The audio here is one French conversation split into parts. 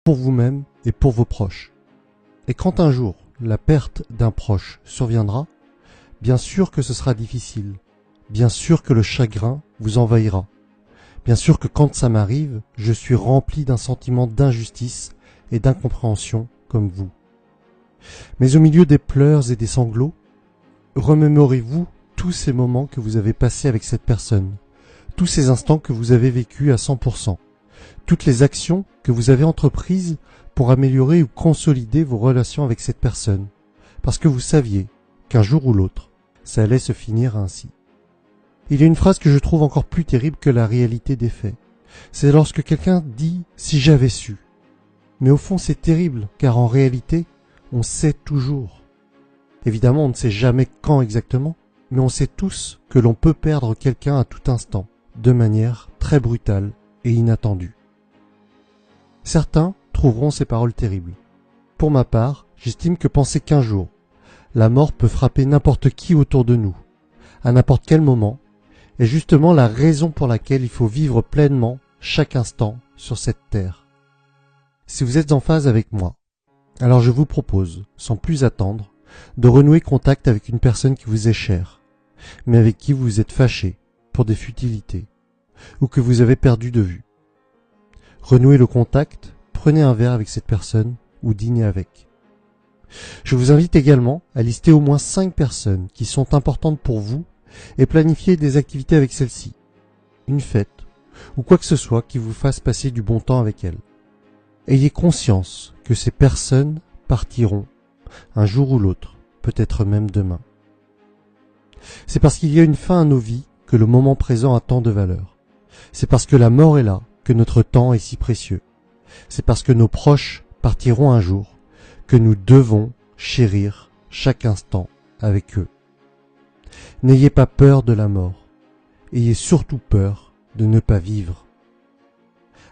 pour vous-même et pour vos proches. Et quand un jour la perte d'un proche surviendra, bien sûr que ce sera difficile, bien sûr que le chagrin vous envahira, bien sûr que quand ça m'arrive, je suis rempli d'un sentiment d'injustice et d'incompréhension comme vous. Mais au milieu des pleurs et des sanglots, remémorez-vous tous ces moments que vous avez passés avec cette personne, tous ces instants que vous avez vécus à 100%, toutes les actions que vous avez entreprises pour améliorer ou consolider vos relations avec cette personne, parce que vous saviez qu'un jour ou l'autre, ça allait se finir ainsi. Il y a une phrase que je trouve encore plus terrible que la réalité des faits. C'est lorsque quelqu'un dit « si j'avais su ». Mais au fond, c'est terrible, car en réalité, on sait toujours. Évidemment, on ne sait jamais quand exactement, mais on sait tous que l'on peut perdre quelqu'un à tout instant, de manière très brutale et inattendue. Certains trouveront ces paroles terribles. Pour ma part, j'estime que penser qu'un jour, la mort peut frapper n'importe qui autour de nous, à n'importe quel moment, est justement la raison pour laquelle il faut vivre pleinement chaque instant sur cette terre. Si vous êtes en phase avec moi, alors je vous propose, sans plus attendre, de renouer contact avec une personne qui vous est chère, mais avec qui vous êtes fâché pour des futilités, ou que vous avez perdu de vue. Renouez le contact, prenez un verre avec cette personne ou dînez avec. Je vous invite également à lister au moins 5 personnes qui sont importantes pour vous et planifier des activités avec celles-ci, une fête ou quoi que ce soit qui vous fasse passer du bon temps avec elles. Ayez conscience que ces personnes partiront un jour ou l'autre, peut-être même demain. C'est parce qu'il y a une fin à nos vies que le moment présent a tant de valeur. C'est parce que la mort est là que notre temps est si précieux. C'est parce que nos proches partiront un jour que nous devons chérir chaque instant avec eux. N'ayez pas peur de la mort. Ayez surtout peur de ne pas vivre.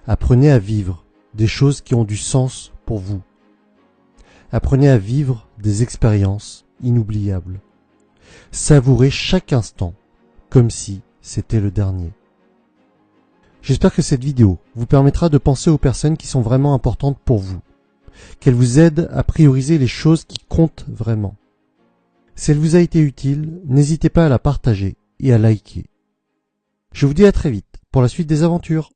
Apprenez à vivre des choses qui ont du sens pour vous. Apprenez à vivre des expériences inoubliables. Savourez chaque instant comme si c'était le dernier. J'espère que cette vidéo vous permettra de penser aux personnes qui sont vraiment importantes pour vous, qu'elle vous aide à prioriser les choses qui comptent vraiment. Si elle vous a été utile, n'hésitez pas à la partager et à liker. Je vous dis à très vite pour la suite des aventures.